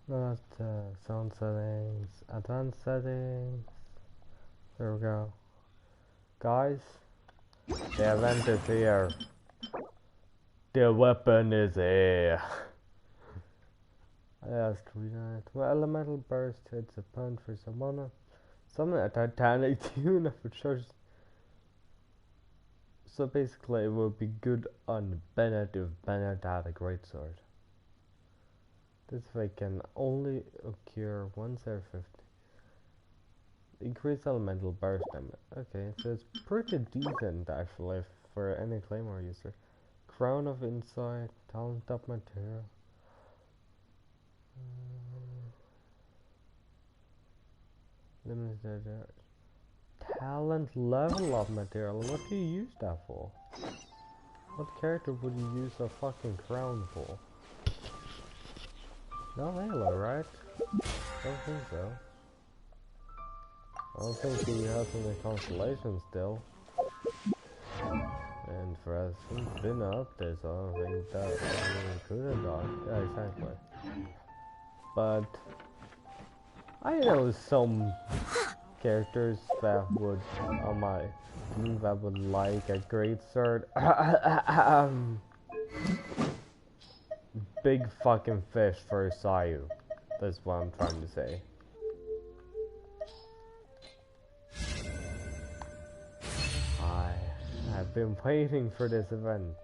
Not sound settings, advanced settings. There we go. Guys, the event is here. The weapon is here. I asked to read it. Well, elemental burst hits a punch for some mana. Summon a titanic tune of a church. So basically, it would be good on Bennett if Bennett had a great sword. This fight can only occur once every 50. Increase elemental burst damage. Okay, so it's pretty decent actually for any claymore user. Crown of Insight, talent up material. Limited talent level up material. What do you use that for? What character would you use a fucking crown for? No Halo, right? Don't think so. I don't think he has any constellation still. And for us, he's been up there, so I don't think that could have done. Yeah, exactly. But I know some characters that would on my team that would like a great sword. Big fucking fish for Sayu. That's what I'm trying to say. I've been waiting for this event.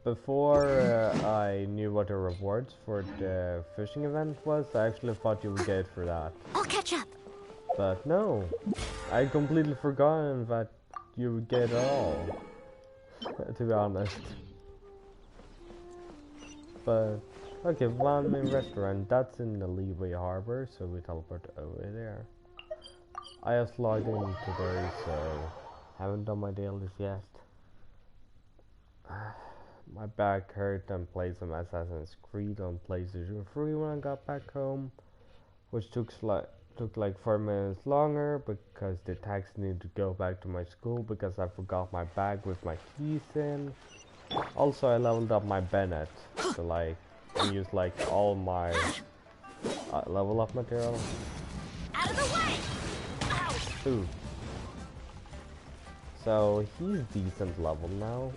Before I knew what the rewards for the fishing event was, I actually thought you would get it for that. I'll catch up. But no, I completely forgotten that you would get it all. To be honest. But okay, one main restaurant, that's in the Leeway Harbor, so we teleport over there. I just logged in today, so haven't done my dailies yet. My back hurt and played some Assassin's Creed on PlayStation 3 when I got back home, which took like 4 minutes longer because the taxi needed to go back to my school because I forgot my bag with my keys in. Also, I leveled up my Bennett, so like I used like all my level up material. Out of the way! Ooh. So he's decent level now.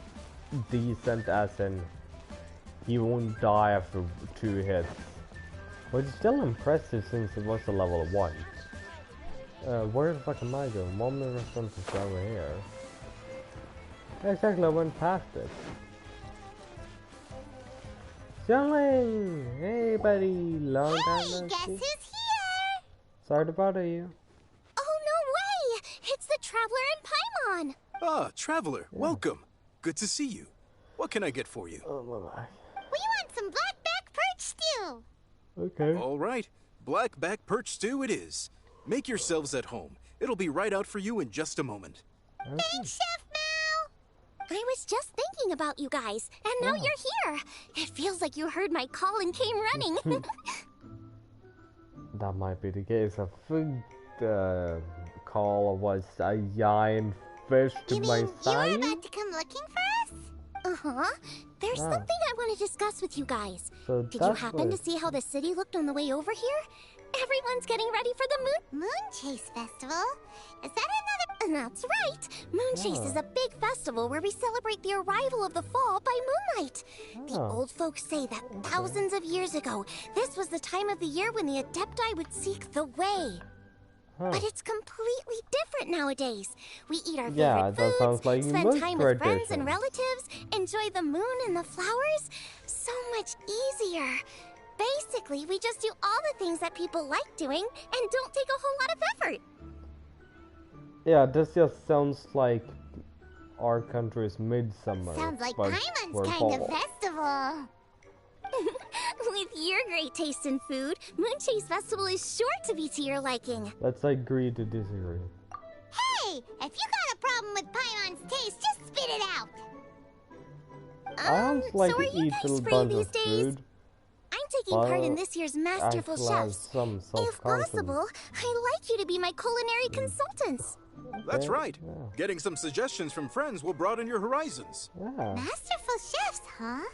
Decent as in he won't die after 2 hits. But it's still impressive since it was a level 1. Where the fuck am I going? Moment response is over here. Exactly, I went past it. Xiangling! Hey buddy, long time no see. Guess who's here? Sorry to bother you. Oh, no way! It's the Traveler and Paimon! Ah, Traveler, welcome. Good to see you. What can I get for you? Oh my god. We want some blackback perch stew! Okay. All right, blackback perch stew it is. Make yourselves at home. It'll be right out for you in just a moment. Okay. Thanks, Chef Mao! I was just thinking about you guys, and now you're here. It feels like you heard my call and came running. That might be the case. I think the call was a giant fish to my side. You were about to come looking for us? Uh-huh. There's something I want to discuss with you guys. So did you happen to see how the city looked on the way over here? Everyone's getting ready for the Moon Chase Festival. Is that another? That's right. Moon Chase is a big festival where we celebrate the arrival of the fall by moonlight. The old folks say that thousands of years ago, this was the time of the year when the Adepti would seek the way. But it's completely different nowadays. We eat our favorite foods, like spend time with friends and relatives, enjoy the moon and the flowers. So much easier. Basically, we just do all the things that people like doing and don't take a whole lot of effort. Yeah, this just sounds like our country's midsummer. Sounds like Paimon's kind fall. of festival. With your great taste in food, Moon Chase Festival is sure to be to your liking. Let's agree to disagree. Hey, if you got a problem with Paimon's taste, just spit it out. I don't like so to eat little bunch of food. I'm taking part in this year's Masterful Chefs. If possible, I'd like you to be my culinary consultants. That's right. Getting some suggestions from friends will broaden your horizons. Masterful Chefs, huh?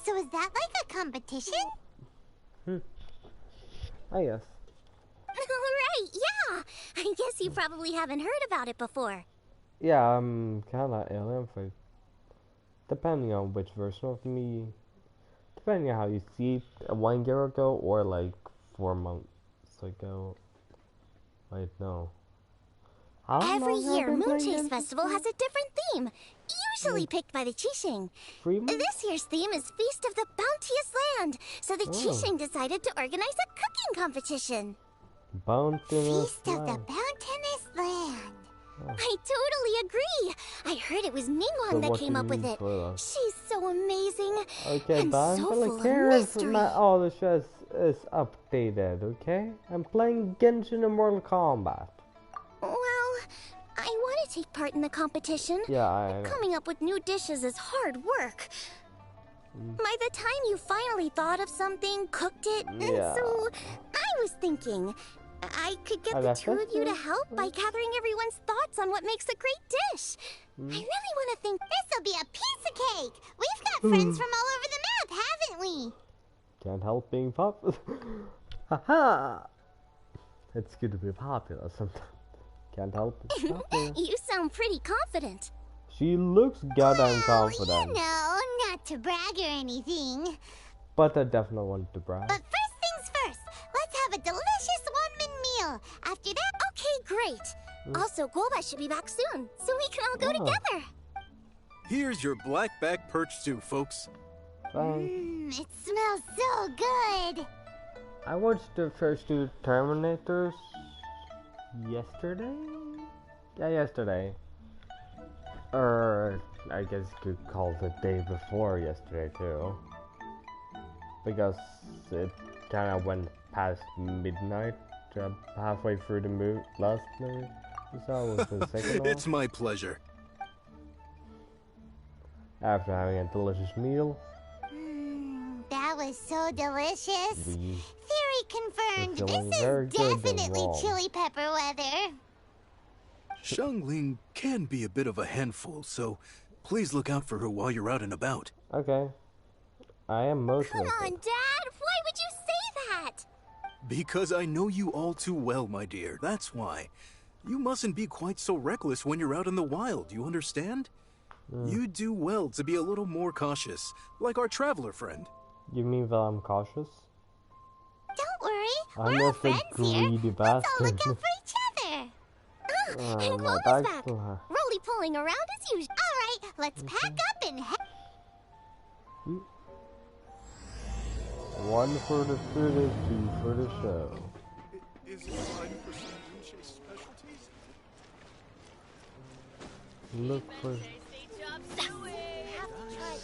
So Was that like a competition? I guess. Right, yeah. I guess you probably haven't heard about it before. Yeah, I'm kinda alien for depending on which version of me, depending on how you see it, 1 year ago or like 4 months ago. Wait, no. How Every long have I year, been Moon playing Chase Genshin Festival for? has a different theme, usually Like picked by the Qixing. 3 months? This year's theme is Feast of the Bounteous Land, so the Oh, Qixing decided to organize a cooking competition. Bounteous Feast of the Land. Bounteous Land. Oh. I totally agree. I heard it was So Ningguang that what came do up you with need it. for that? She's so amazing Okay, and but I'm so gonna full of care if mystery. not all the stress is updated, okay? I'm playing Genshin and Mortal Kombat. Well, I want to take part in the competition. Yeah, I know. Coming up with new dishes is hard work. By the time you finally thought of something, cooked it, Yeah. so I was thinking I could get Oh, the that's two of you to good. help by gathering everyone's thoughts on what makes a great dish. I really want to think this'll be a piece of cake. We've got friends from all over the map, haven't we? Can't help being popular. Haha! It's good to be popular sometimes. Can't help it. Popular. You sound pretty confident. She looks goddamn You confident. know, not to brag or anything. But I definitely want to brag. But first things first, let's have a delicious one-man meal. After that, okay, great. Also, Golbat should be back soon, so we can all go together. Here's your black-back perch stew, folks. It smells so good. I watched the first two Terminators yesterday? Yeah, yesterday. Or I guess you could call it the day before yesterday too. Because it kind of went past midnight, halfway through the last movie. So it was the second one. It's my pleasure. After having a delicious meal, That was so delicious. we Theory confirmed. We're feeling This very is good and definitely warm. chili pepper weather. Xiangling can be a bit of a handful, so please look out for her while you're out and about. okay. I am Come motivated. on, Dad. Why would you say that? Because I know you all too well, my dear. That's why. You mustn't be quite so reckless when you're out in the wild, you understand? You do well to be a little more cautious, like our traveler friend. You mean that I'm cautious? Don't worry. I'm We're all just a friends here. greedy Let's all bastard. look out for each other. And my Chloe's bag's back. still hurt. Roly pulling around as usual. All right, let's pack up and head. One for the footage, two for the show. Is it time for some Moonchase specialties? Look for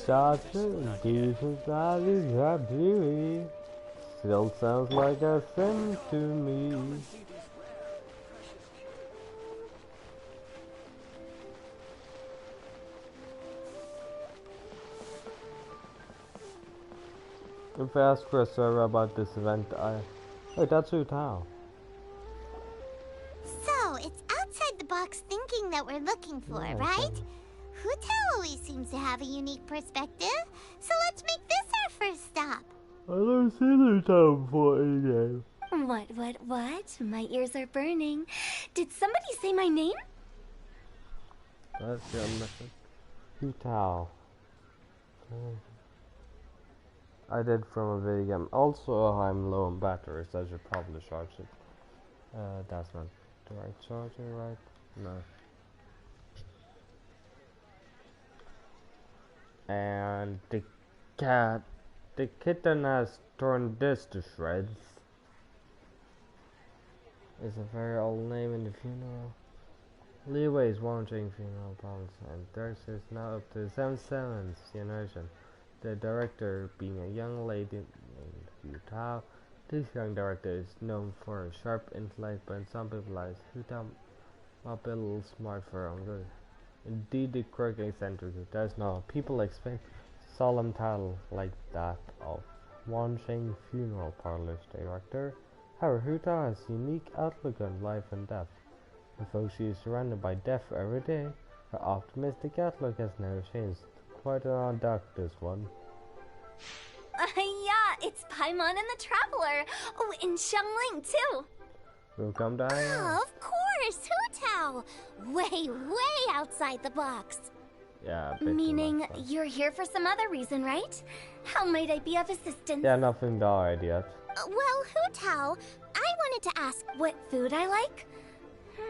shots and decent sizes got beauty. Still sounds like a sin to me. If I ask for a server about this event, oh, that's Hu Tao. So, it's outside the box thinking that we're looking for, Yeah, right? okay. Hutao always seems to have a unique perspective, so let's make this our first stop. I don't see Hu Tao before in game. What? My ears are burning. Did somebody say my name? That's your message. Hu Tao. I did from a video game. Also, I'm low on batteries. I should probably charge it. That's not the right charger, right? No. And the kitten has torn this to shreds. Is a very old name in the funeral. Leeway is warranting funeral problems, and Dirks is now up to 77th generation. The director being a young lady named Hu Tao. This young director is known for a sharp intellect, but in some people's eyes, Hu Tao might be a little smart for her own good. Indeed, the quirky eccentric does not. People expect solemn title like that of Wansheng Funeral Parlor's director. However, Hu Tao has a unique outlook on life and death. And though she is surrounded by death every day, her optimistic outlook has never changed. Quite an odd duck, this one. Yeah, it's Paimon and the Traveler. Oh, and Xiangling, too. We'll come down here. Oh, of course, Hu Tao. Way outside the box. Yeah, a bit too Meaning, much fun. you're here for some other reason, right? How might I be of assistance? Yeah, nothing died yet. Well, Hu Tao, I wanted to ask. What food I like?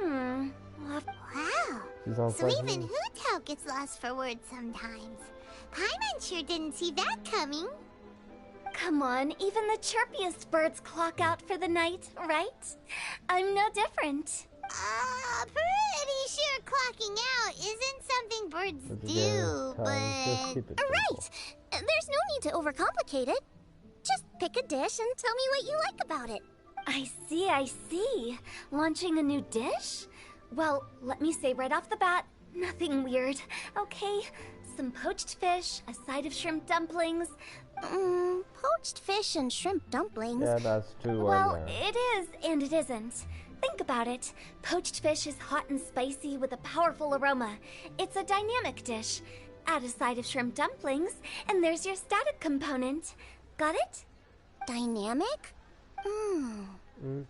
Wow. She's on So second. even Hu Tao gets lost for words sometimes. Paimon sure didn't see that coming. Come on, even the chirpiest birds clock out for the night, right? I'm no different. Pretty sure clocking out isn't something birds But do, again, just but... keep it Right! There's no need to overcomplicate it. Just pick a dish and tell me what you like about it. I see. Launching a new dish? Well, let me say right off the bat, nothing weird, okay? Some poached fish, a side of shrimp dumplings. Poached fish and shrimp dumplings. Yeah, that's too Well, ordinary. it is and it isn't. Think about it. Poached fish is hot and spicy with a powerful aroma. It's a dynamic dish. Add a side of shrimp dumplings, and there's your static component. Got it? Dynamic? Mm.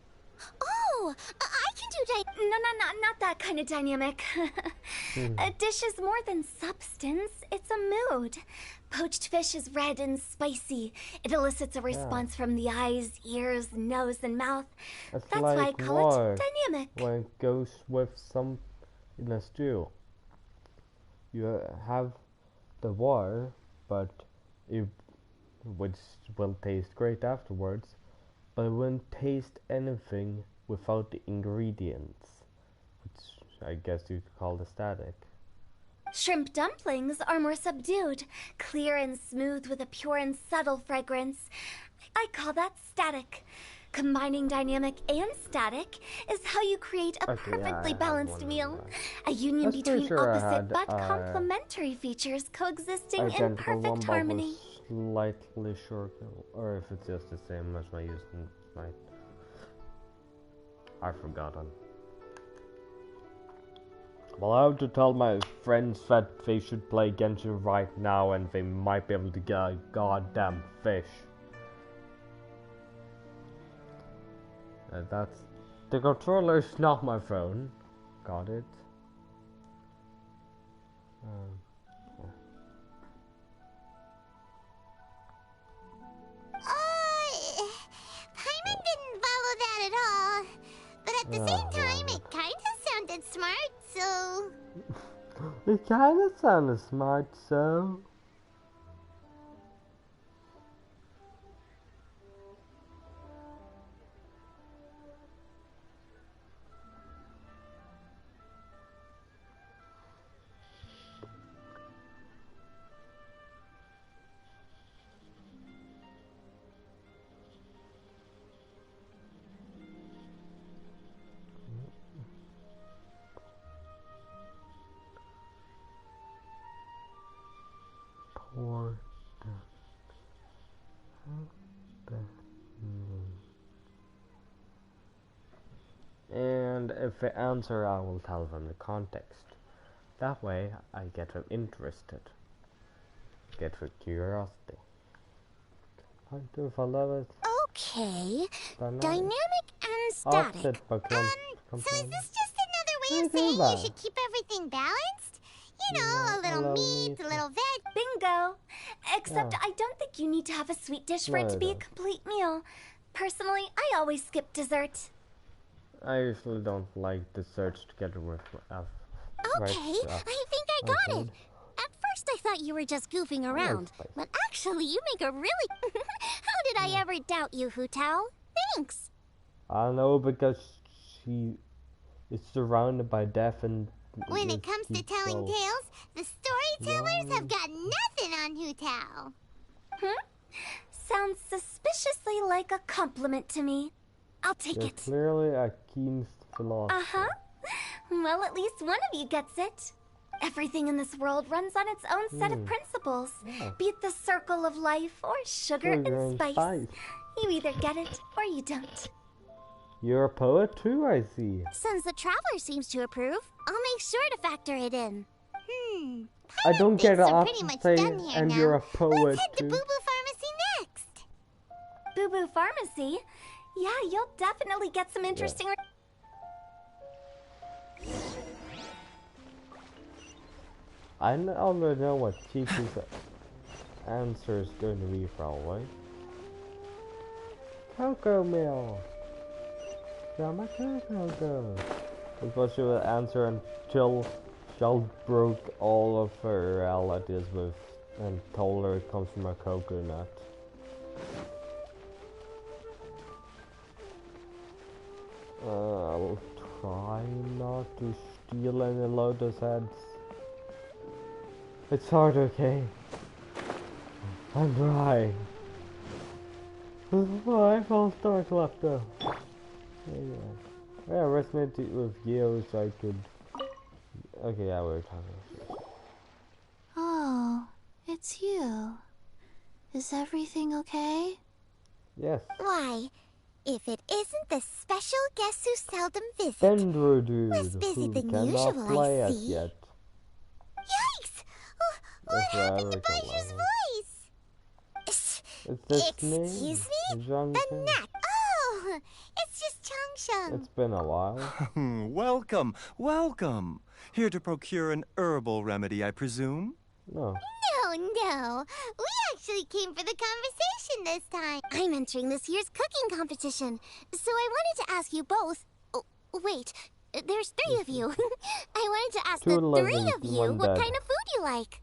Oh, I can do No, not that kind of dynamic. A dish is more than substance, it's a mood. Poached fish is red and spicy. It elicits a response from the eyes, ears, nose, and mouth. It's That's why I like call water it dynamic. when it goes with some in a stew. You have the water, but it which will taste great afterwards, but it wouldn't taste anything without the ingredients, which I guess you could call the static. Shrimp dumplings are more subdued, clear and smooth with a pure and subtle fragrance. I call that static. Combining dynamic and static is how you create a Okay, yeah, I perfectly had balanced one meal. of A union That's pretty between sure I opposite had, but complementary features coexisting in Identical one, perfect but harmony. was slightly shorter, or if it's just the same as my used tonight. I've forgotten. Well, I have to tell my friends that they should play Genshin right now, and they might be able to get a goddamn fish. That's the controller's not my phone. Got it. Paimon didn't follow that at all. But at the same time, it kinda sounded smart, so... It kinda sounded smart, so. Poor and if they answer, I will tell them the context. That way, I get them interested. Get their curiosity. I do follow it. Okay, Dynamic. dynamic and static. Offset by So is this just another way of do saying that. you should keep everything balanced? You know, a little hello, meat, meat. a little veg. Bingo! Except Yeah. I don't think you need to have a sweet dish for No, it to I be a don't. complete meal. Personally, I always skip dessert. I usually don't like desserts together with Okay, I think I got it. At first I thought you were just goofing around, spice. but actually you make a really... How did I ever doubt you, Hu Tao? Thanks. I know, because she is surrounded by death and... When it comes to telling tales, the storytellers have got nothing on Hu Tao. Sounds suspiciously like a compliment to me. I'll take You're it. clearly a keen philosopher. Uh-huh. Well, at least one of you gets it. Everything in this world runs on its own set of principles. Yeah. Be it the circle of life or sugar Sugar and and spice. spice. You either get it or you don't. You're a poet too, I see. Since the Traveler seems to approve, I'll make sure to factor it in. I don't get Things it are off pretty to much say, done here and now. you're a poet Let's head to too. Boo Boo Pharmacy pharmacy. Yeah, you'll definitely get some interesting... I already know what Chichi's answer is going to be, probably. Cocoa Mill! Yeah, my cocoa go. That's what she would answer until Shell broke all of her realities with and told her it comes from a coconut. I'll try not to steal any Lotus heads. It's hard, okay? I'm trying. I felt dark left though. Yeah, rest me with you so I could... Okay, yeah, we're talking. Oh, it's you. Is everything okay? Yes. Why, if it isn't the special guest who seldom visits. Dendro dude, Less busy who than cannot usual, play I it see. yet. Yikes! What happened to Baishu's voice? Excuse me? The gnat. Oh, it's just Changsheng. It's been a while. Welcome, welcome. Here to procure an herbal remedy, I presume? No. No. We actually came for the conversation this time. I'm entering this year's cooking competition, so I wanted to ask you both. Oh, wait, there's 3 of you. I wanted to ask the 3 of you what kind of food you like.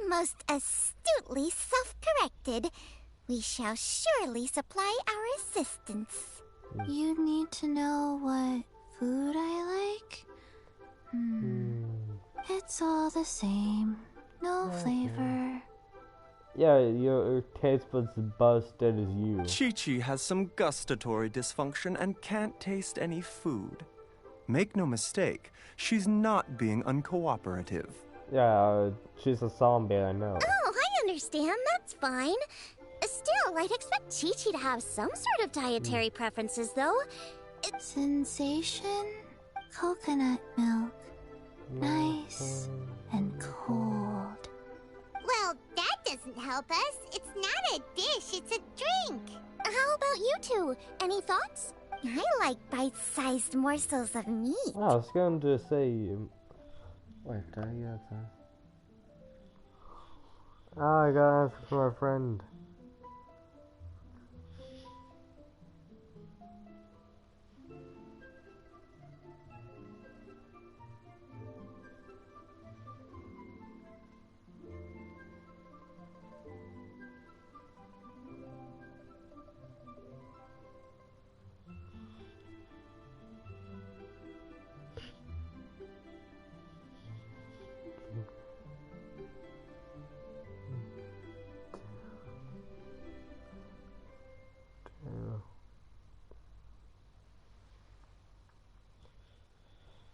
Most astutely self-corrected. We shall surely supply our assistance. You need to know what food I like? It's all the same. No flavor. Yeah, your taste buds busted as you. Chi-Chi has some gustatory dysfunction and can't taste any food. Make no mistake, she's not being uncooperative. Yeah, she's a zombie, I know. Oh, I understand. That's fine. Still, I'd expect Chi-Chi to have some sort of dietary preferences, though. Sensation? Coconut milk. Nice and cold. Well, that doesn't help us. It's not a dish, it's a drink. How about you two? Any thoughts? I like bite-sized morsels of meat. I was going to say... Wait, did I get that? Ah, I gotta ask for my friend.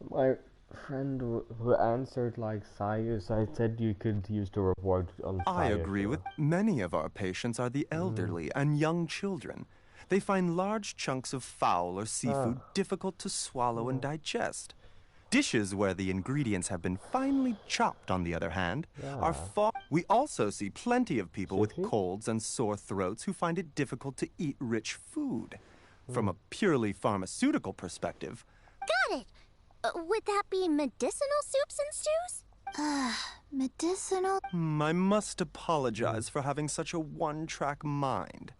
My friend who answered like Sayus, I said you could use the reward on Sayus. I agree with many of our patients are the elderly and young children. They find large chunks of fowl or seafood difficult to swallow and digest. Dishes where the ingredients have been finely chopped, on the other hand, are far... We also see plenty of people with colds and sore throats who find it difficult to eat rich food. From a purely pharmaceutical perspective... Got it! Would that be medicinal soups and stews? Medicinal? I must apologize for having such a one-track mind.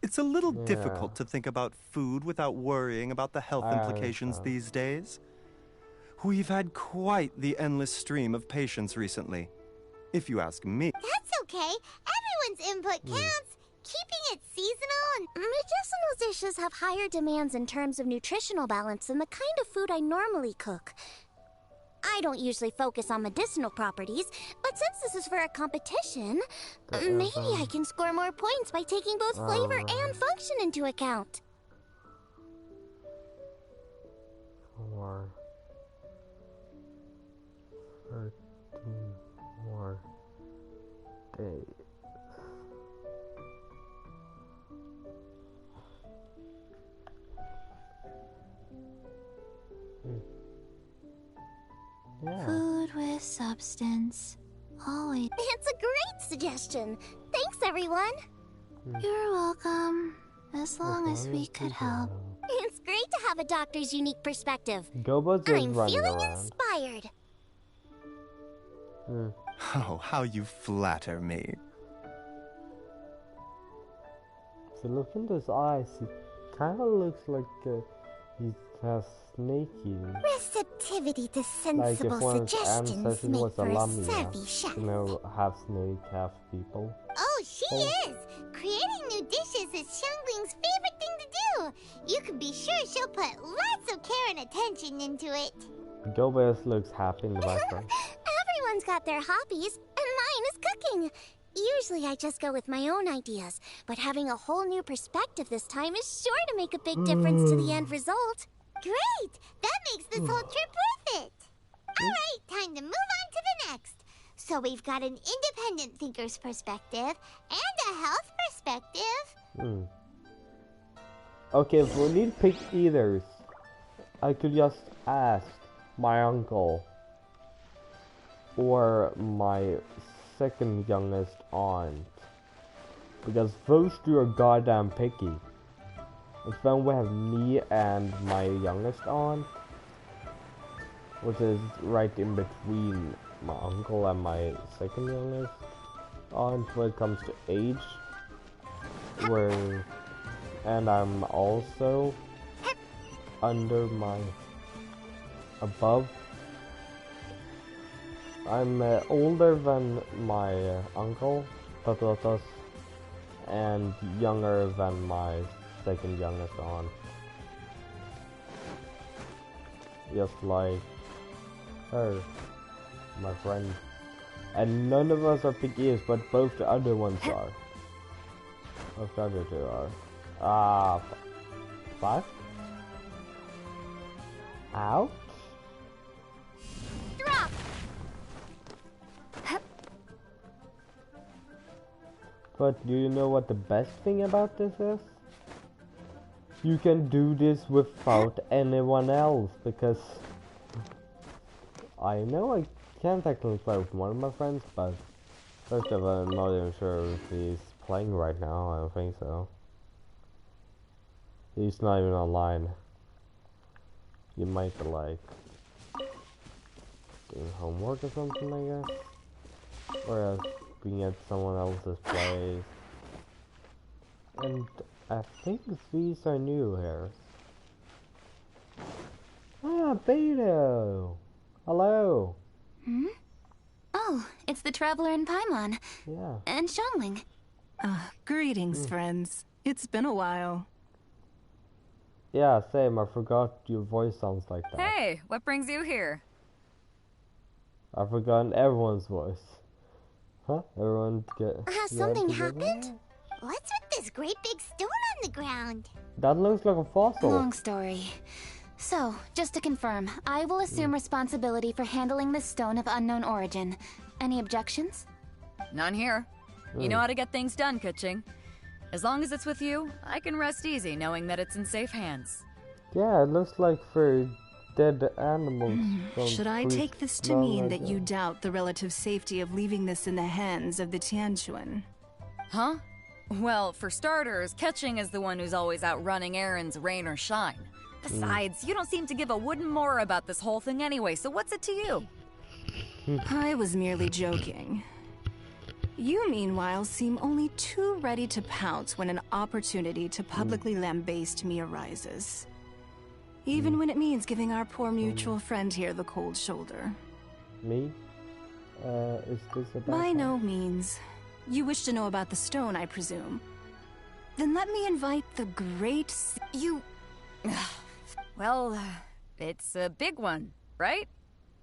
It's a little difficult to think about food without worrying about the health implications these days. We've had quite the endless stream of patients recently, if you ask me. That's okay. Everyone's input counts. Keeping it seasonal and... Medicinal dishes have higher demands in terms of nutritional balance than the kind of food I normally cook. I don't usually focus on medicinal properties, but since this is for a competition, maybe I can score more points by taking both flavor and function into account. 4, 13 more days. Food with substance. Always. It's a great suggestion. Thanks, everyone. You're welcome. As long as we could help. It's great to have a doctor's unique perspective. Gobo's just I'm running feeling around. inspired. Oh, how you flatter me. So look in his eyes. He kind of looks like he has snaky. Receptivity to Like if sensible one's suggestions ancestors make was a for a lamia. savvy chef. You know, half snake, half people. Oh, she is! Creating new dishes is Xiangling's favorite thing to do. You can be sure she'll put lots of care and attention into it. Gobo looks happy in the background. Everyone's got their hobbies, and mine is cooking. Usually I just go with my own ideas, but having a whole new perspective this time is sure to make a big difference to the end result. Great! That makes this whole trip worth it. Alright, time to move on to the next. So we've got an independent thinker's perspective and a health perspective. Okay, if we need to pick either, I could just ask my uncle or my second youngest aunt, because those two are goddamn picky. And then we have me and my youngest aunt, which is right in between my uncle and my second youngest aunt when it comes to age. And I'm also above. I'm older than my uncle, and younger than my second youngest aunt. Just like her, my friend. And none of us are pickies, but both the other ones are. Both the other two are. 5? Ouch. Drop! But do you know what the best thing about this is? You can do this without anyone else, because I know I can technically play with one of my friends, but first of all, I'm not even sure if he's playing right now. I don't think so. He's not even online. You might be like doing homework or something, I guess. Or else being at someone else's place. And I think these are new here. Ah, Beto! Hello! Oh, it's the traveler in Paimon. Yeah. And Xiangling. Greetings, friends. It's been a while. Yeah, same. I forgot your voice sounds like that. Hey, what brings you here? I've forgotten everyone's voice. Huh? Everyone get... Has something happened? What's with this great big stone on the ground? That looks like a fossil. Long story. So, just to confirm, I will assume responsibility for handling this stone of unknown origin. Any objections? None here. You know how to get things done, Kuching. As long as it's with you, I can rest easy knowing that it's in safe hands. Yeah, it looks like for dead animals. Should I take this to mean that you doubt the relative safety of leaving this in the hands of the Tianquan? Huh? Well, for starters, Kuching is the one who's always out running errands, rain or shine. Besides, you don't seem to give a wooden more about this whole thing anyway, so what's it to you? I was merely joking. You, meanwhile, seem only too ready to pounce when an opportunity to publicly lambaste me arises. Even when it means giving our poor mutual friend here the cold shoulder. Me? Is this a bad By time? no means. You wish to know about the stone, I presume. Then let me invite the great... Well, it's a big one, right?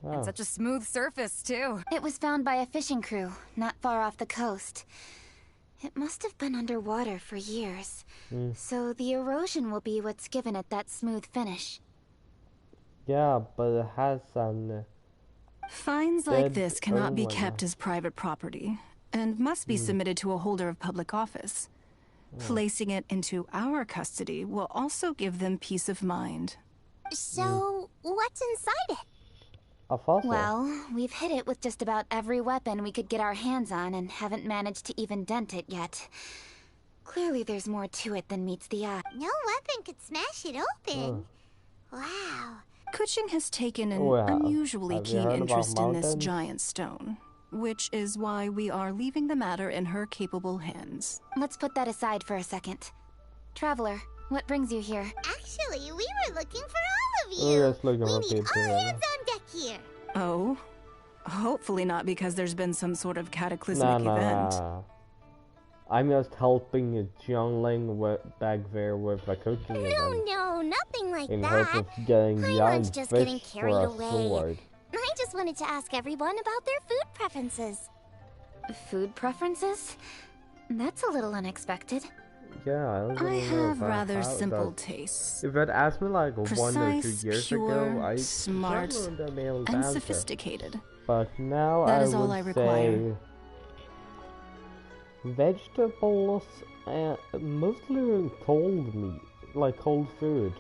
Oh. And such a smooth surface, too. It was found by a fishing crew, not far off the coast. It must have been underwater for years. So the erosion will be what's given it that smooth finish. Yeah, but it has an... Finds like Dead this cannot be owner. kept as private property, and must be submitted to a holder of public office. Placing it into our custody will also give them peace of mind. So, what's inside it? A fossil. Well, we've hit it with just about every weapon we could get our hands on and haven't managed to even dent it yet. Clearly there's more to it than meets the eye. No weapon could smash it open. Wow. Kuching has taken an Well, unusually have you keen heard about interest in this mountains? giant stone, which is why we are leaving the matter in her capable hands. Let's put that aside for a second. Traveler, what brings you here? Actually, we were looking for all of We're you. just looking We for need people, all yeah. hands on deck here. Oh? Hopefully not because there's been some sort of cataclysmic event. Nah. I'm just helping a youngling back there with a coaching event No, nothing like in that. hope of getting I young was just getting fish for carried a away. sword. I just wanted to ask everyone about their food preferences. Food preferences? That's a little unexpected. Yeah, I, I have rather how simple that- tastes. If you'd asked me like 1 or 2 Precise, years pure, ago, I smart, wouldn't have been able to and answer. sophisticated. But now That I is all would I require. say vegetables and mostly cold meat, like cold food.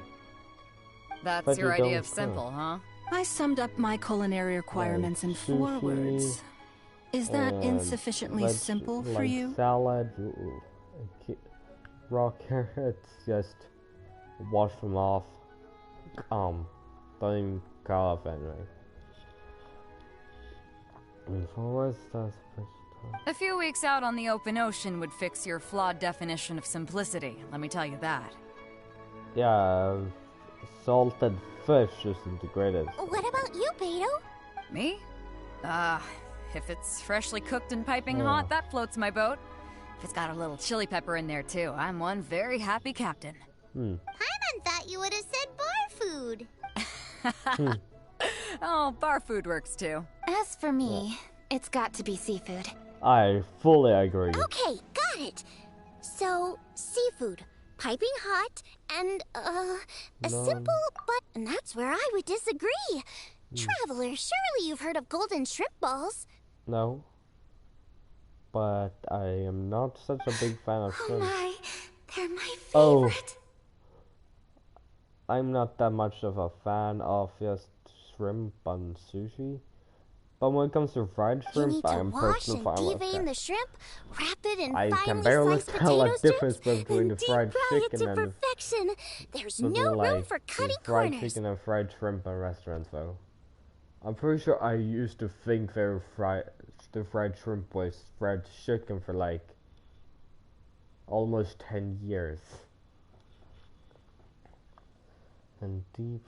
That's But your you idea don't of simple, huh? I summed up my culinary requirements in 4 sushi, words. Is that and insufficiently simple for like you? salad, raw carrots, just wash them off. Don't even cut off anyway. And for words, that's A few weeks out on the open ocean would fix your flawed definition of simplicity, let me tell you that. yeah, salted fish isn't the greatest. What about you, Beto? Me? If it's freshly cooked and piping Yeah. hot, that floats my boat. If it's got a little chili pepper in there too, I'm one very happy captain. Paimon thought you would have said bar food. Oh, bar food works too. As for me, it's got to be seafood. I fully agree. Okay, got it. So, seafood, piping hot, and, a simple but... And that's where I would disagree. Traveler, surely you've heard of golden shrimp balls. No. But I am not such a big fan of Oh shrimp. my, they're my Oh. favorite. I'm not that much of a fan of just shrimp on sushi. But when it comes to fried You shrimp, need to I'm wash personally and fine with devein that. the shrimp, wrap it in I can finely barely sliced tell a potato difference strips, between then the deep fried fry it chicken to and the perfection. There's Something no room like for the cutting fried corners. chicken and fried shrimp in restaurants, though. I'm pretty sure I used to think the fried shrimp was fried chicken for like almost 10 years. And deep.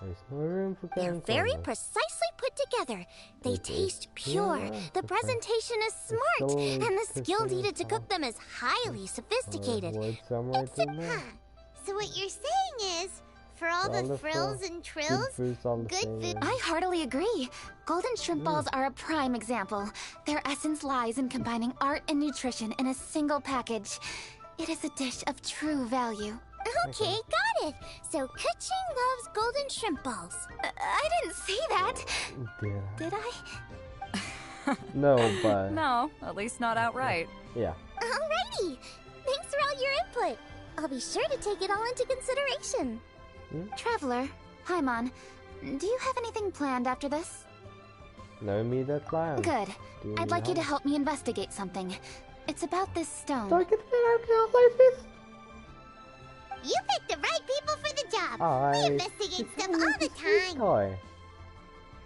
There's no room for They're cutting very corners. precisely put together. They It is taste pure. pure. The presentation is smart, solely and the skill precisely needed to cook them is highly sophisticated. Word somewhere It's to a know. So what you're saying is, for all All the the frills frills, and Good trills, food's all the good same. food- I heartily agree. Golden shrimp balls are a prime example. Their essence lies in combining art and nutrition in a single package. It is a dish of true value. Okay, got it. So Kuching loves golden shrimp balls. I didn't say that. Did I? Did I? No, but No, at least not outright. yeah. Alrighty. Thanks for all your input. I'll be sure to take it all into consideration. Traveler, Paimon, do you have anything planned after this? No immediate plan. Good. Do I'd like you to have- help me investigate something. It's about this stone. Do I get to get out like this? You picked the right people for the job. I We investigate stuff all the time. Toy.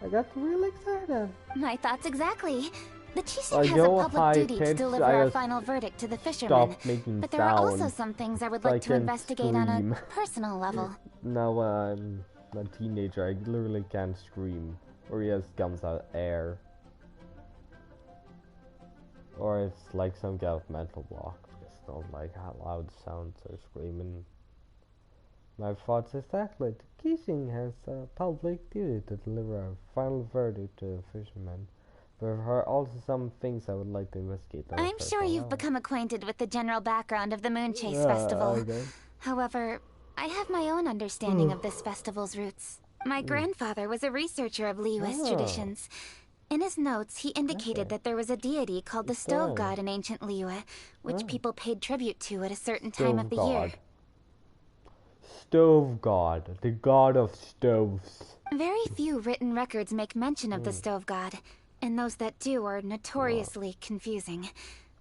I got really excited. My thoughts exactly. The I Chishin has a know public high duty to pitched, deliver I our just final verdict to the fishermen. Stop making But there are also sound. some things I would I like to can investigate on scream. a personal level. Now I'm a teenager. I literally can't scream, or it just comes out air, or it's like some kind of mental block. Just don't like how loud sounds or screaming. My thoughts exactly. Kissing has a public duty to deliver a final verdict to the fishermen. There are also some things I would like to investigate. on a I'm sure personal you've level. become acquainted with the general background of the Moon Chase Yeah, Festival. I guess. However, I have my own understanding of this festival's roots. My grandfather was a researcher of Liyue's Oh. traditions. In his notes, he indicated that there was a deity called the Stove Oh. God in ancient Liyue, which Oh. people paid tribute to at a certain time of the Stove year. God. Stove God, the god of stoves. Very few written records make mention of the Stove God, and those that do are notoriously confusing.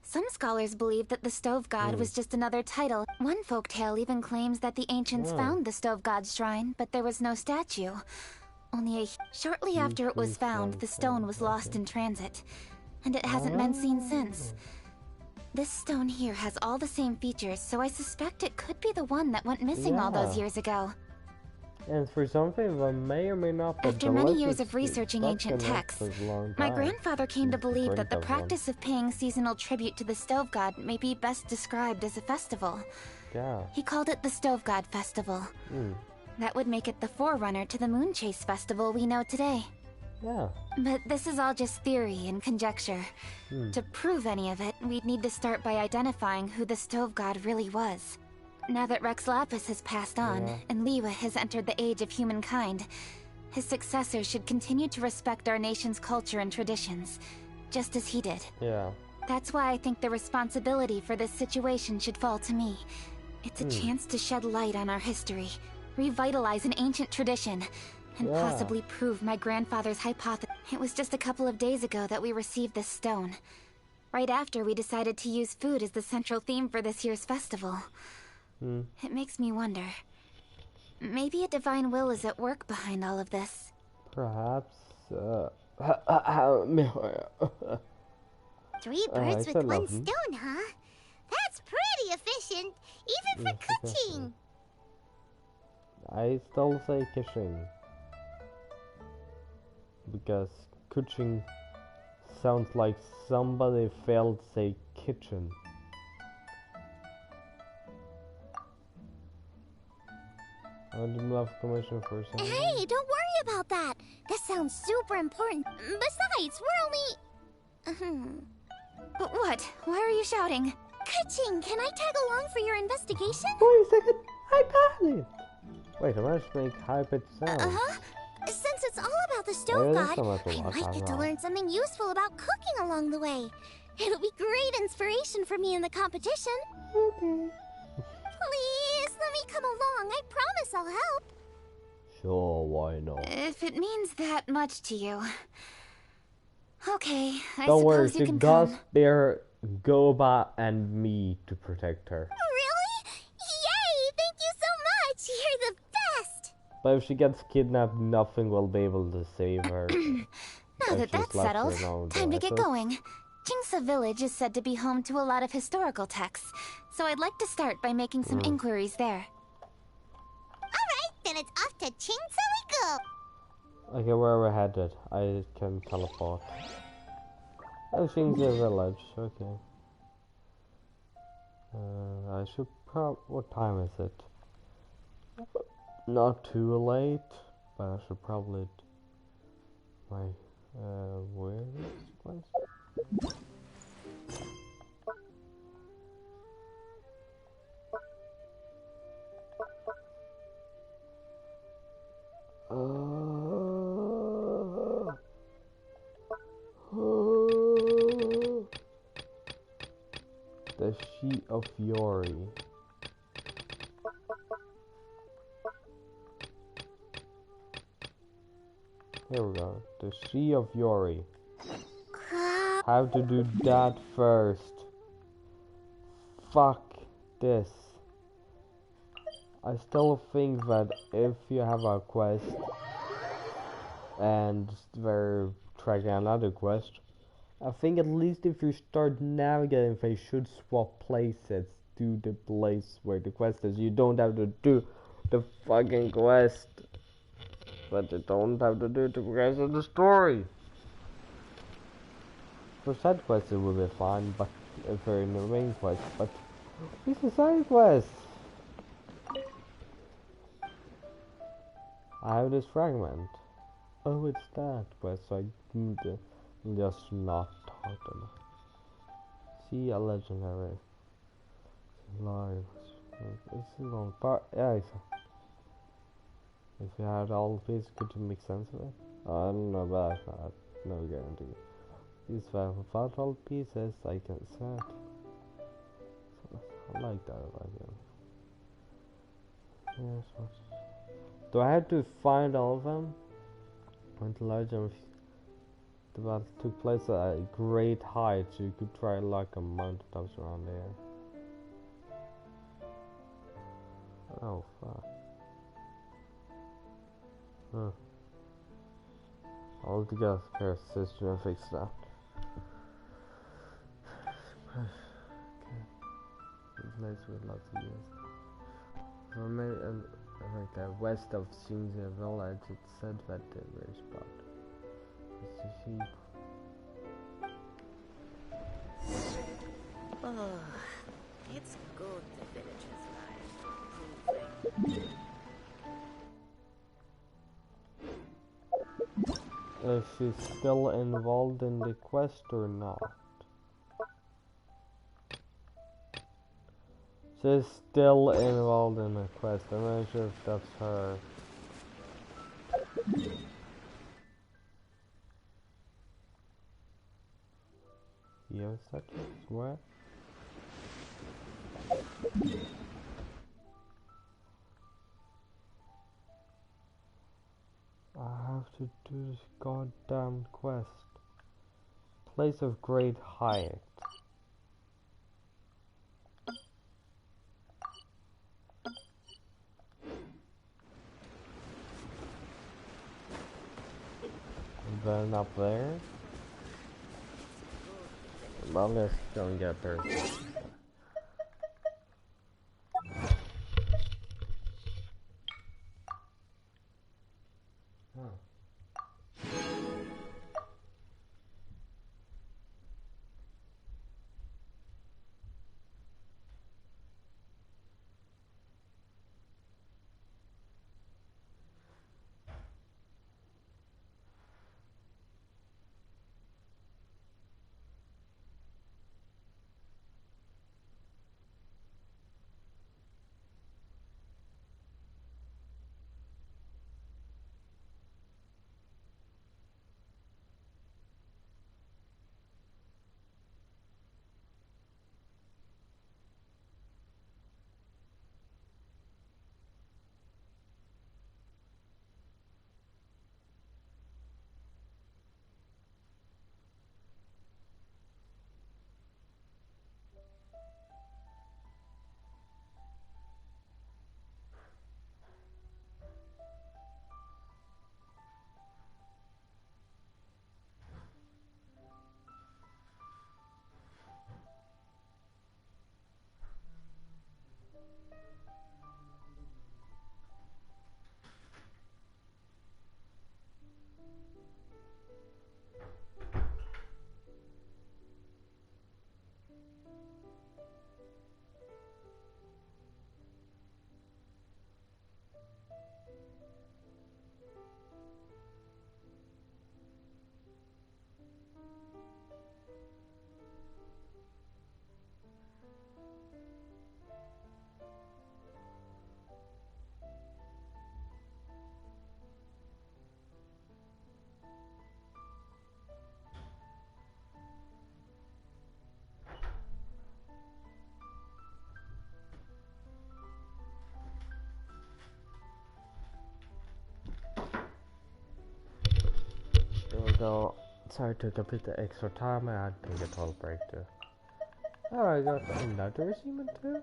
Some scholars believe that the Stove God was just another title. One folktale even claims that the ancients found the Stove God's shrine, but there was no statue. Shortly after it was found, the stone was lost in transit, and it hasn't been seen since. This stone here has all the same features, so I suspect it could be the one that went missing all those years ago. And for something that may or may not be After many years of researching ancient texts, my grandfather came to believe that the practice of paying seasonal tribute to the Stove God may be best described as a festival. Yeah. He called it the Stove God Festival. That would make it the forerunner to the Moon Chase Festival we know today. Yeah. But this is all just theory and conjecture. To prove any of it, we'd need to start by identifying who the Stove God really was. Now that Rex Lapis has passed on, and Liwa has entered the age of humankind, his successor should continue to respect our nation's culture and traditions, just as he did. Yeah. That's why I think the responsibility for this situation should fall to me. It's a chance to shed light on our history, revitalize an ancient tradition, and possibly prove my grandfather's hypothesis. It was just a couple of days ago that we received this stone, right after we decided to use food as the central theme for this year's festival. It makes me wonder. Maybe a divine will is at work behind all of this. Perhaps. 3 birds with 1 stone, huh? That's pretty efficient, even for cooking. I still say kitchen. Because cooking sounds like somebody failed to say kitchen. I didn't have commission for a second. Hey, don't worry about that. This sounds super important. Besides, we're only... What? Why are you shouting? Ka-ching, can I tag along for your investigation? Wait a second, I got it! Wait, I must make high-pitched sound. Since it's all about the Stove God, I might get to learn something useful about cooking along the way. It'll be great inspiration for me in the competition. Okay. Please, let me come along. I promise I'll help. Sure, why not? If it means that much to you. Okay, I Don't worry, suppose you she can does come. spare Goba and me to protect her. Really? Yay! Thank you so much. You're the best. But if she gets kidnapped, nothing will be able to save her. Now that that's settled, time to get going. Jingsa Village is said to be home to a lot of historical texts, so I'd like to start by making some inquiries there. Alright, then it's off to Chingsa we go. Okay, where we're headed, I can teleport. Oh, Jingsa Village, okay. I should what time is it? Not too late, but I should probably... where is this place? The Sheet of Fury. Here we go. The Sheet of Fury. Have to do that first. Fuck this. I still think that if you have a quest and we're tracking another quest, I think at least if you start navigating, they should swap places to the place where the quest is. You don't have to do the fucking quest, but you don't have to do the rest of the story. For side quests it will be fine, but if they're in the main quest, but it's a side quest. I have this fragment. Oh, it's that quest, so I need to just not talk to them. See a legendary. Live. It's a long part. Yeah, if you had all of this, could you make sense of it? I don't know about that. No guarantee. These 5 fatal pieces I can set. So, I like that about them. Yes, what? Do I have to find all of them? Want to large them? The battle took place at a great height, so you could try like a mountaintops around there. Oh fuck. Huh. I'll have to get a spare system and fix that. Okay. Place with lots of years. From like west of Xingzhe village, it's said that the very spot. It's the sheep. Oh, it's good the villagers life. Is she still involved in the quest or not? She's still involved in the quest. I'm not sure if that's her. Yes, that's where. I have to do this goddamn quest. Place of great height. And then up there. Well, let's go and get there. So, sorry to a bit extra time, I had to get all break too. Oh, I got another achievement too?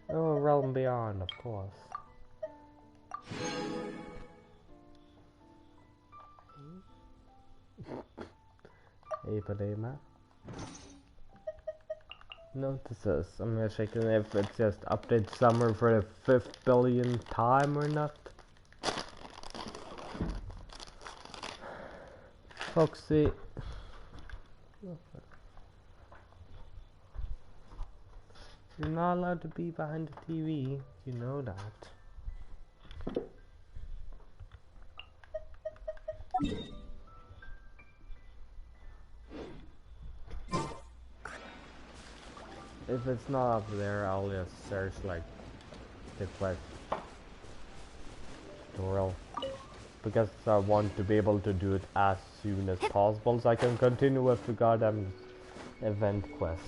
Oh, Realm Beyond, of course. Apadema. Notices. I'm gonna check if it's just update summer for the 5th billionth time or not. Foxy. You're not allowed to be behind the TV. You know that. If it's not up there, I'll just search like the quest tutorial. Because I want to be able to do it as soon as possible so I can continue with the goddamn event quest.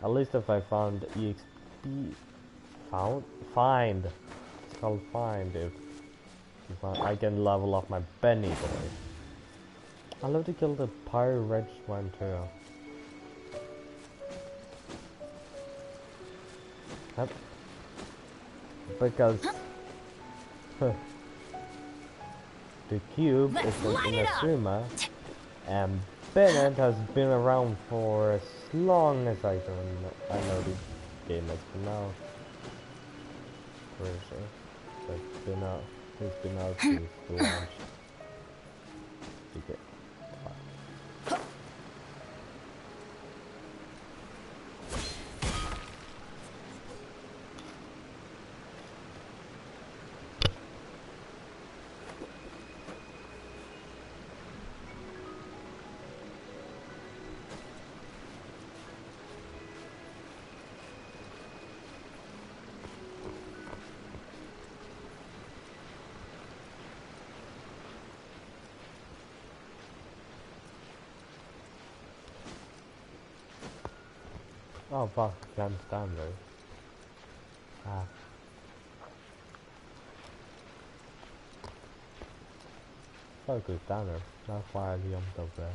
At least if I found EXP find. It's called find if I can level up my Benny boy. I love to kill the Pyre Red one too. Yep. Because the cube is an Inazuma, and Bennett has been around for as long as I know the game has been out. Pretty sure. But it's been out since the launch. Okay. Oh fuck, can't stand there. Ah. So good standard. That's why I jumped up there.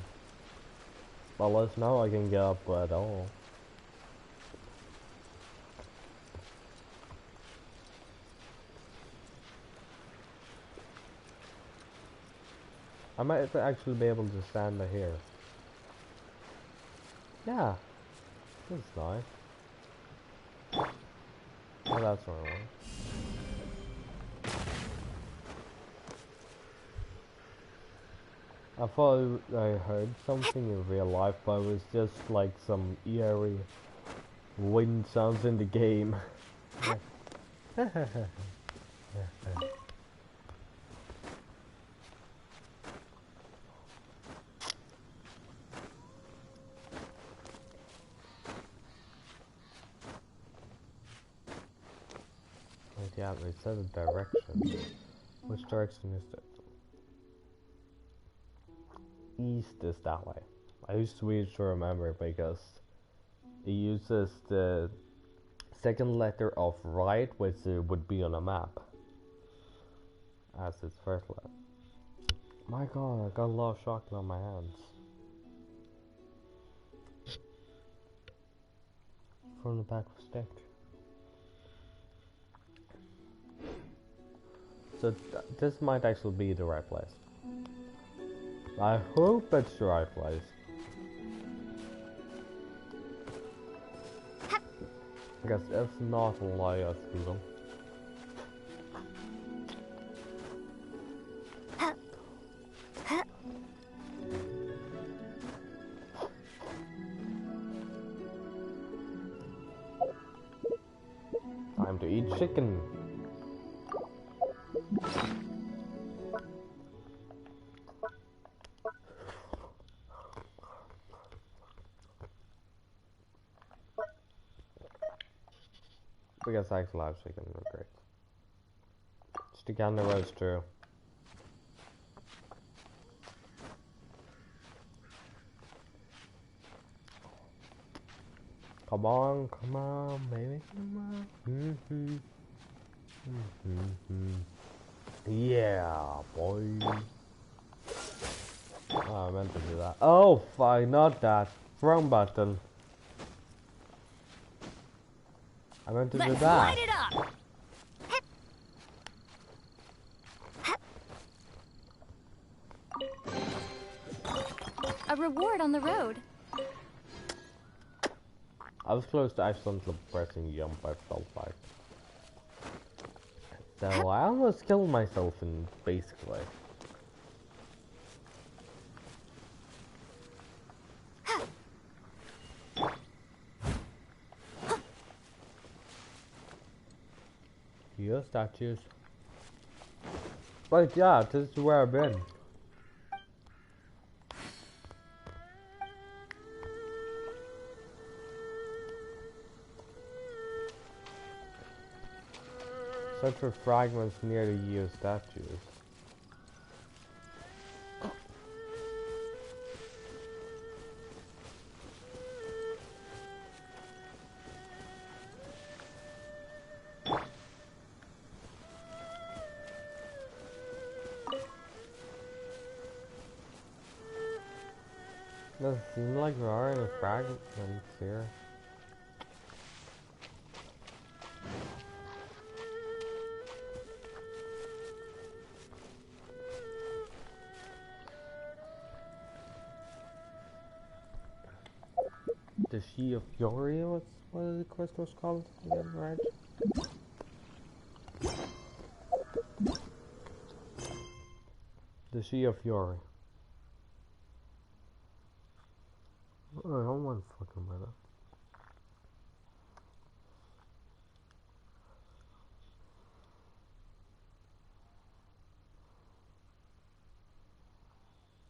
But let's know I can get up at all. I might actually be able to stand here. Yeah. That's nice. Oh, that's the wrong one. I thought I heard something in real life, but it was just like some eerie wind sounds in the game. Yeah, they said a direction. Which direction is it? East is that way. I used to be to remember because it uses the second letter of right, which would be on a map, as its first letter. My god, I got a lot of chocolate on my hands. From the back of a stick. So this might actually be the right place. I hope it's the right place. Because if not, lie us Google. Time to eat chicken. Because I actually have chicken, great. Stick on the roast too. Come on, baby, come on. Yeah, boy. Oh, I meant to do that. Oh, fuck, not that. Wrong button. I meant to do that. Light it up. A reward on the road. I was close to accidentally pressing jump, I felt like. So I almost killed myself in basically. Your statues. But yeah, this is where I've been. Search for fragments near the Yu statues. Doesn't seem like there are any fragments here. The She of Fury, what the quest was called again, right? The She of Fury. Oh, I don't want fucking minute.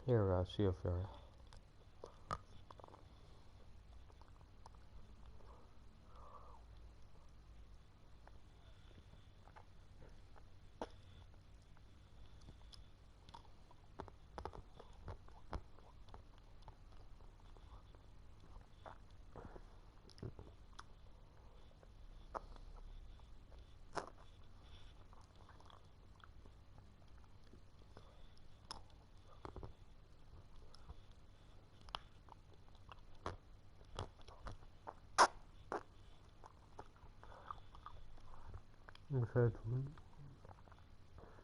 Here we go, She of Fury.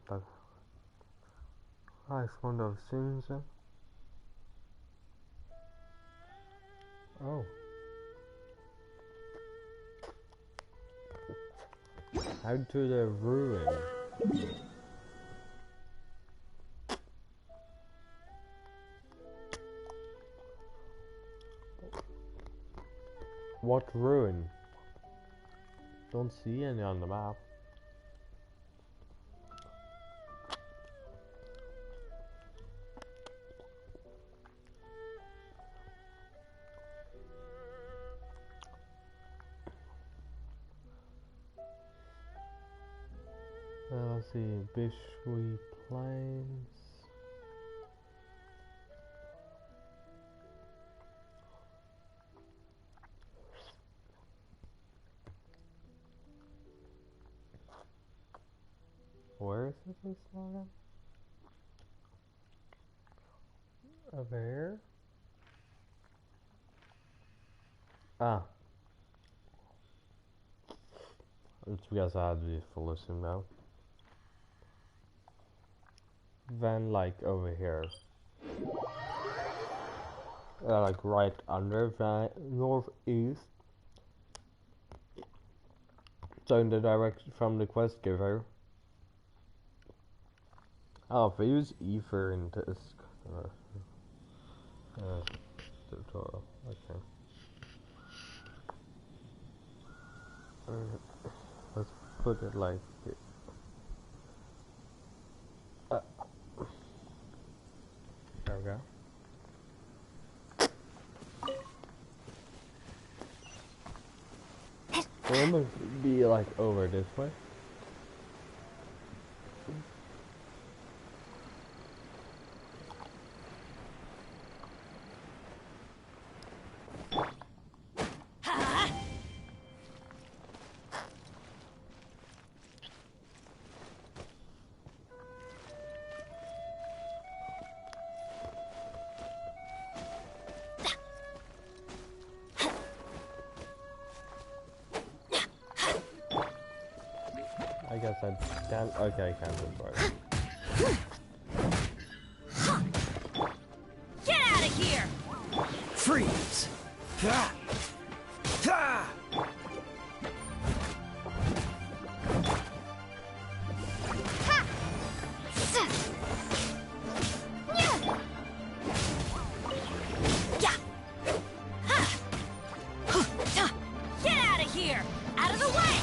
Tak. Ah, it's one of those things. Oh. How to the ruin. What ruin? Don't see any on the map. Let's see, Bishui Plains. Where is this one? Over here? Ah. It's because I had to be full of sim now. Then like over here. Like right under the northeast. So in the direction from the quest giver. Oh, if I use ether in this tutorial, okay. Let's put it like it. There we go. It'll almost be like over this way. I guess I can't. Okay, I can't destroy it. Get out of here! Freeze! Ha! Ha! Get out of here! Out of the way!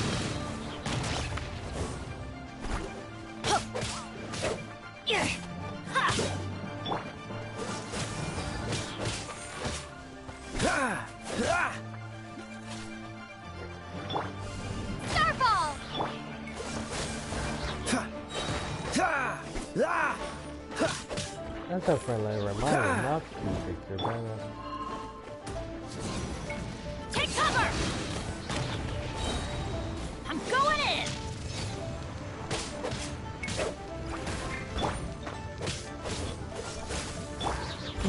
Starfall! That's a friendly reminder not to pick your banner. Take cover! I'm going in!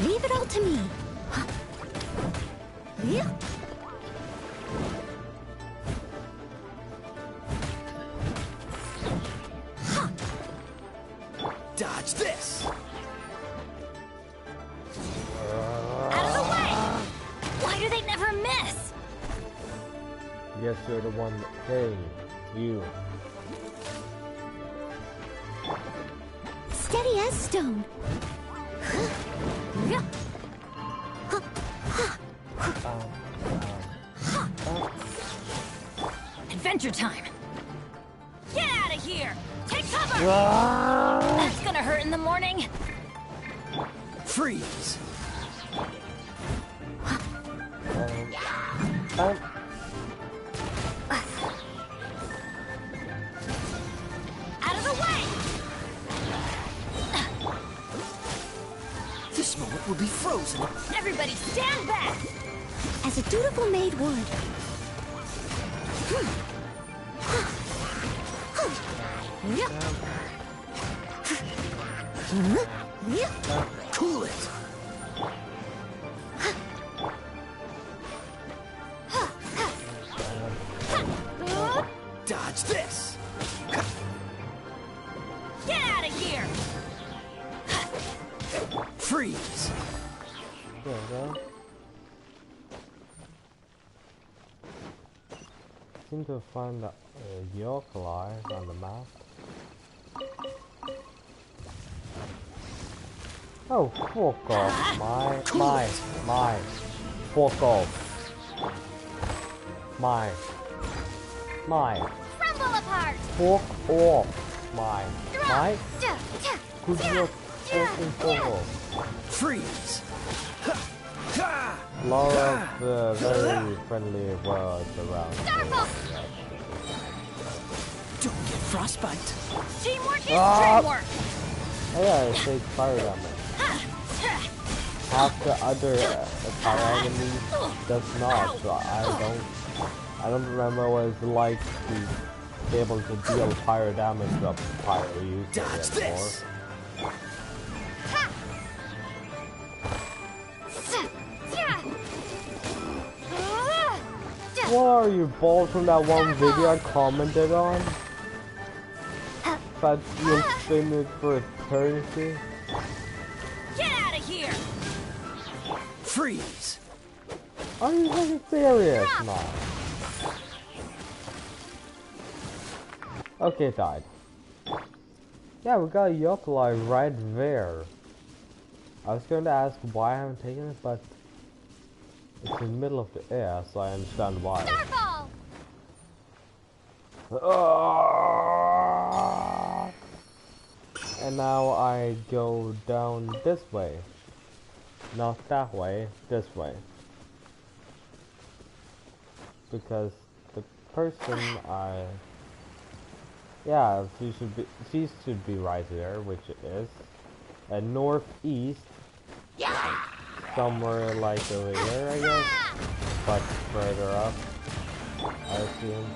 Leave it all to me. Huh? Dodge this! Out of the way! Why do they never miss? Yes, you're the one. Hey, you. Steady as stone. Adventure time! Get out of here! Take cover! That's gonna hurt in the morning. Freeze! Out of the way! This moment will be frozen. Everybody stand back! As a dutiful maid would. Cool it! Dodge this! Get out of here! Freeze! There we go. Seem to find a Yokai on the map. Oh, fuck off. My. Fuck off. My. Crumble apart! Fuck off. My. Could you fucking fuck off? Freeze! Lot of very friendly words around. Starfall! Don't get frostbite! Teamwork is dreamwork! Oh yeah, it takes fire damage. Half the other fire enemies does not, so I don't remember what it's like to be able to deal fire damage up to fire use Dodge this! What are you balls from that one video I commented on? That you'll spin it for eternity? Get out of here! Freeze! Are you fucking serious? No. Okay, it died. Yeah, we got a Yokai right there. I was going to ask why I haven't taken it, but it's in the middle of the air, so I understand why. Starfall! And now I go down this way. Not that way, this way. Because the person yeah, she should be right there, which it is. And northeast, somewhere like over here, I guess. But further up, I assume.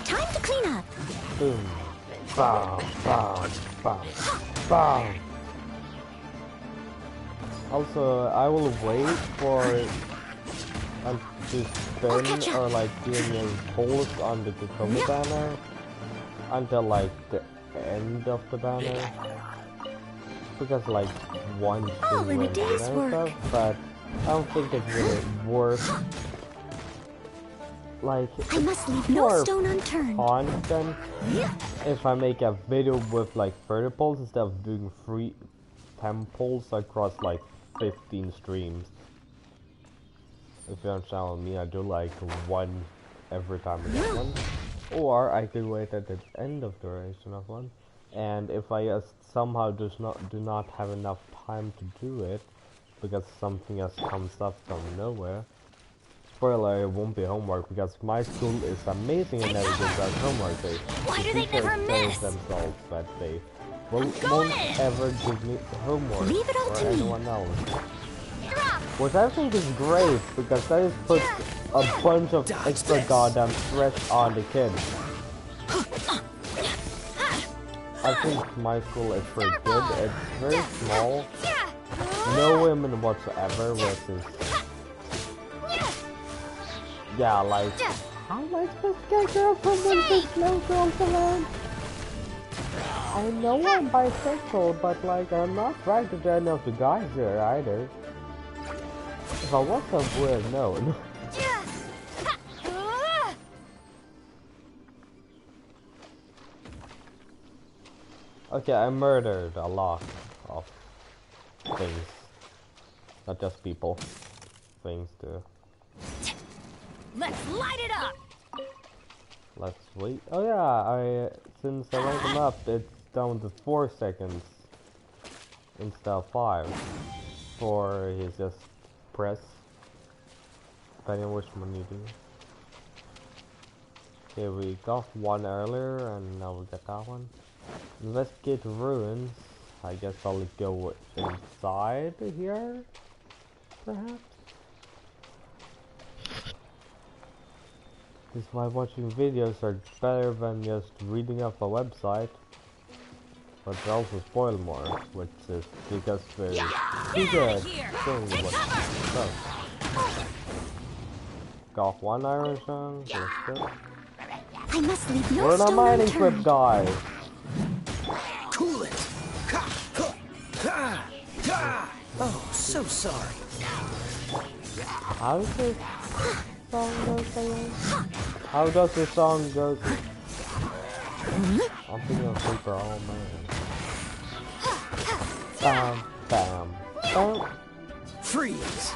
Time to clean up. Boom. Bam, bam, bam, bam. Also, I will wait for it to spin or like doing a pulse on the Kokomo banner until like the end of the banner. Because like one All in a day's work. Stuff, but I don't think it's really worth like I must leave no stone unturned. Constant if I make a video with like 30 pulls instead of doing 10 pulls across like 15 streams. If you understand what I mean, I do like one every time I get one. Or I could wait at the end of the duration of one. And if I somehow do not have enough time to do it, because something else comes up from nowhere, spoiler, it won't be homework, because my school is amazing and never gives out homework. Why do they never miss? Themselves that they won't ever give me homework Leave it all or to me. anyone else. Which I think is great, because that just puts a bunch of extra goddamn stress on the kids. I think my school is pretty good. It's very small. No women whatsoever, which is Yeah, like, how am I supposed to get girl from this no girl to land? I know I'm bisexual, but like, I'm not attracted to any of the guys here either. If I was, I would have known. Okay, I murdered a lot of things. Not just people. Things too. Let's light it up! Let's wait. Oh yeah, since I ranked him up, it's down to 4 seconds instead of 5. For his just press. Depending on which one you do. Okay, we got one earlier and now we got that one. Investigate ruins. I guess I'll go inside here, perhaps? This is why watching videos are better than just reading off a website. But they also spoil more, which is because they're too good showing you what does. Got one iron stone, I must leave no we're on a stone mining trip, unturned. guys. Cool it. Oh, so sorry. How does this song go again? How does this song go? I'm thinking of paper, oh man. Bam, bam, bam. Freeze.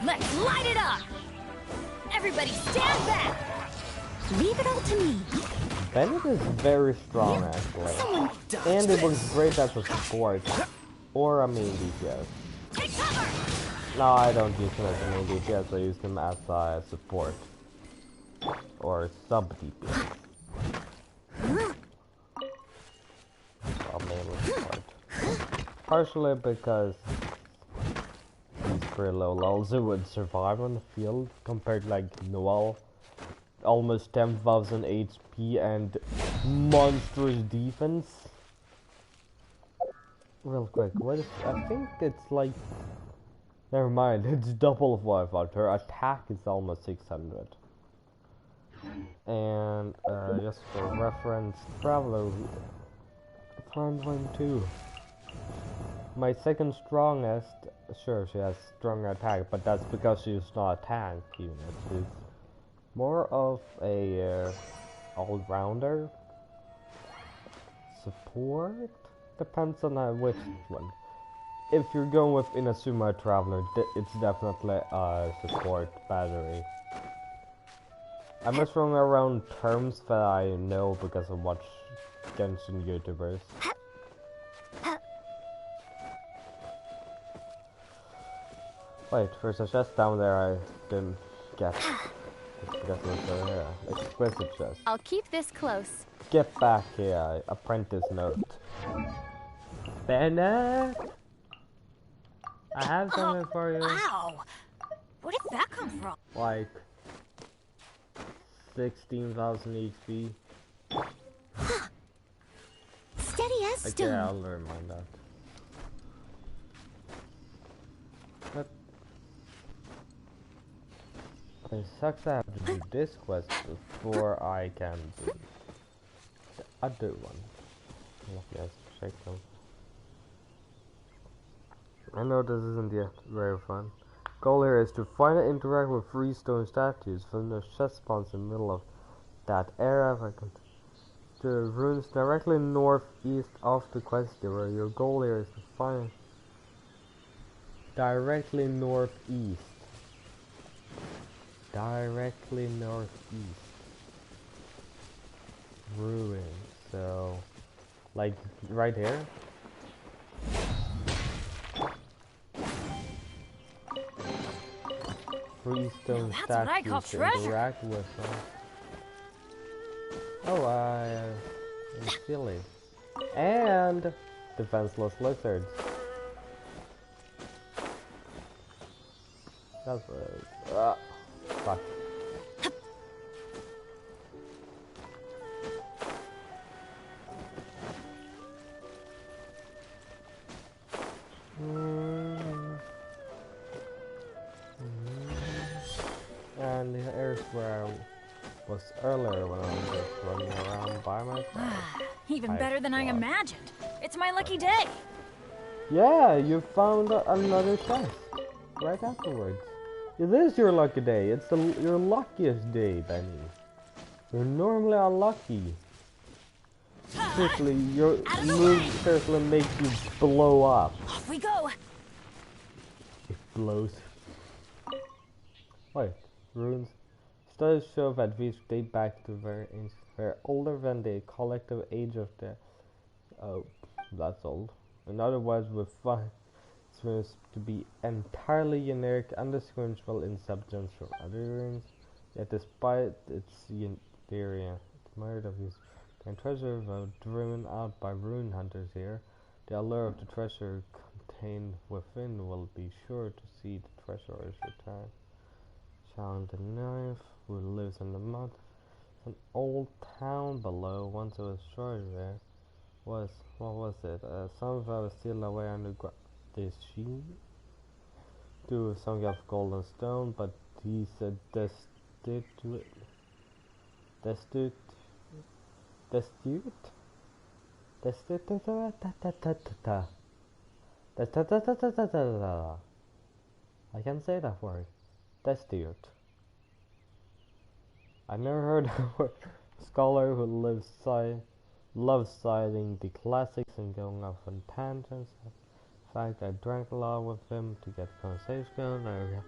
Let's light it up! Everybody stand back! Leave it all to me. Bennett is very strong actually. And it works great as a support. Or a main DPS. Take cover! No, I don't use him as a main DPS, I use him as a support. Or sub DPS. Or mainly support. Partially because he's pretty low levels, it would survive on the field compared to like Noel. Almost 10,000 HP and monstrous defense. Real quick, what is, I think it's like, never mind, it's double of what I thought. Her attack is almost 600. And just for reference, Traveler found one too. My second strongest, sure she has stronger attack, but that's because she's not a tank unit. She's more of a all-rounder. Support? Depends on which one. If you're going with Inazuma Traveler, it's definitely a support battery. I'm just throwing around terms that I know because I watch Genshin YouTubers. Wait, there's a chest down there I didn't get. Because it was exquisite chest. I'll keep this close. Get back here, apprentice note. Bennett! I have something for you. Wow! Where did that come from? Like 16,000 HP. Steady as stone. Okay, I'll learn mine that. But it sucks I have to do this quest before I can do the other one. Let's check them. I know this isn't yet very fun. Goal here is to find and interact with 3 stone statues. From the chest spawns in the middle of that area. If I can, the ruins directly northeast of the quest area. Your goal here is to find directly northeast. Directly northeast. Ruins. So, like right here. Freestone statues to interact with them. Oh, I'm silly. And defenseless lizards. That's fuck. And the air where I was earlier when I was just running around by myself. Even better than I imagined. It's my lucky day. Yeah, you found another chest right afterwards. It is your lucky day. It's your luckiest day, Benny. You're normally unlucky. Seriously, your move seriously makes you blow up. Off we go. It blows. Wait, ruins. Studies show that these date back to very ancient. They're older than the collective age of the. Oh, that's old. In other words, we find ruins to be entirely generic, undistinguishable in substance from other ruins. Yet, despite its theory, it's admired of its treasure, though driven out by rune hunters here, the allure of the treasure contained within will be sure to see the treasurer's return. Found the knife, who lives in the mud. An old town below, once it was destroyed there. What was it? Some of us still away underground. This sheet? Do some of golden stone, but he's a destitute. I can say that word. Destitute. I never heard of a scholar who loves citing the classics and going off on tangents. In fact, I drank a lot with him to get the conversation going. I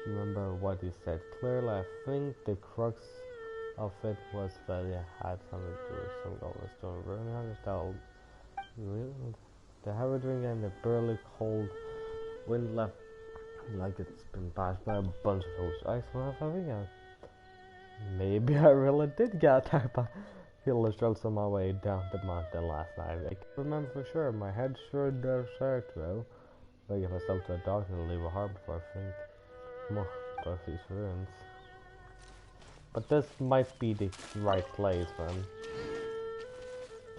remember what he said clearly. I think the crux of it was that he had something to do with some golden stone rune hunters. The heavy drink and the burly cold wind left like it's been passed by a bunch of those ice. Maybe I really did get attacked by killer strokes on my way down the mountain last night. I can't remember for sure. My head sure does hurt though. I give myself to a doctor and leave a heart before I think more about these ruins. But this might be the right place, man.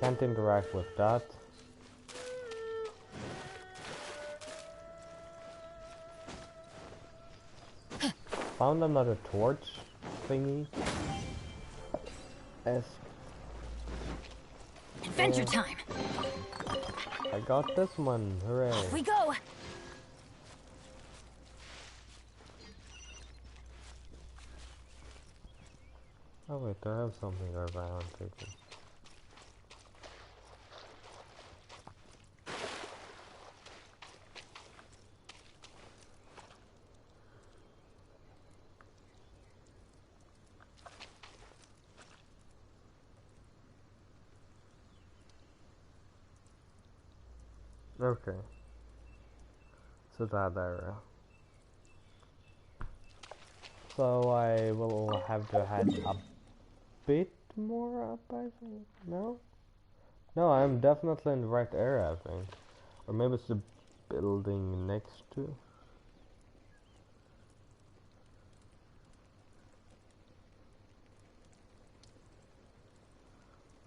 Can't interact with that. Found another torch thingy. Adventure time. I got this one. Hooray. Off we go. Oh wait, I have something around taking. Okay. So that area. So I will have to head a bit more up, I think. No? No, I'm definitely in the right area, I think. Or maybe it's the building next to.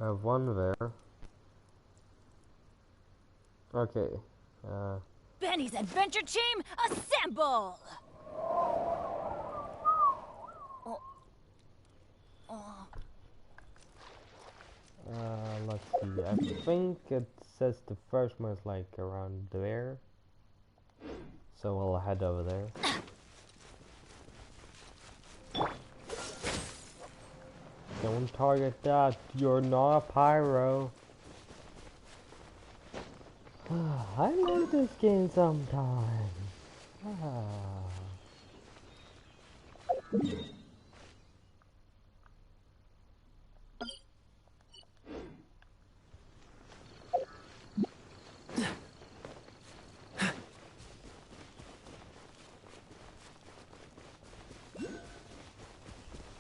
I have one there. Okay. Benny's adventure team, assemble! Let's see. I think it says the first one is like around there. So we'll head over there. Don't target that. You're not a pyro. I love this game sometimes.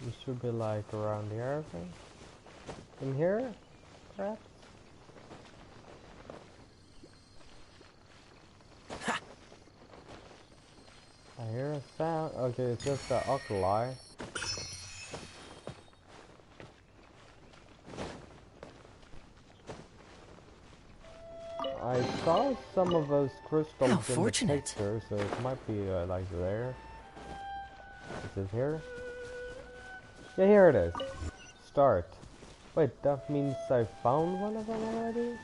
You should be like around here, I think. In here, perhaps? I hear a sound. Okay, it's just the oculi. I saw some of those crystals in the picture, so it might be like there. Is it here? Yeah, here it is. Start. Wait, that means I found one of them already?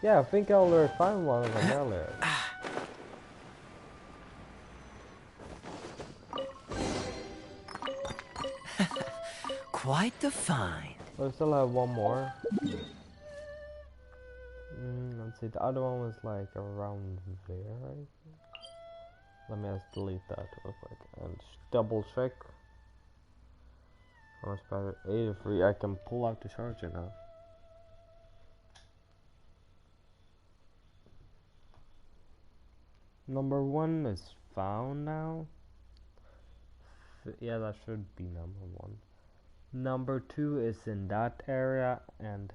Yeah, I think I already found one of them earlier. Quite the find. I still have one more. Let's see, the other one was like around there, right? Let me just delete that real quick and double check. How much better? 83. I can pull out the charger now. Number 1 is found now. Yeah, that should be number 1. Number 2 is in that area, and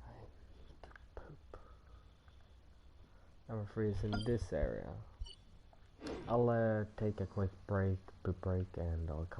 I need to poop. Number 3 is in this area. I'll take a quick break, and I'll come back.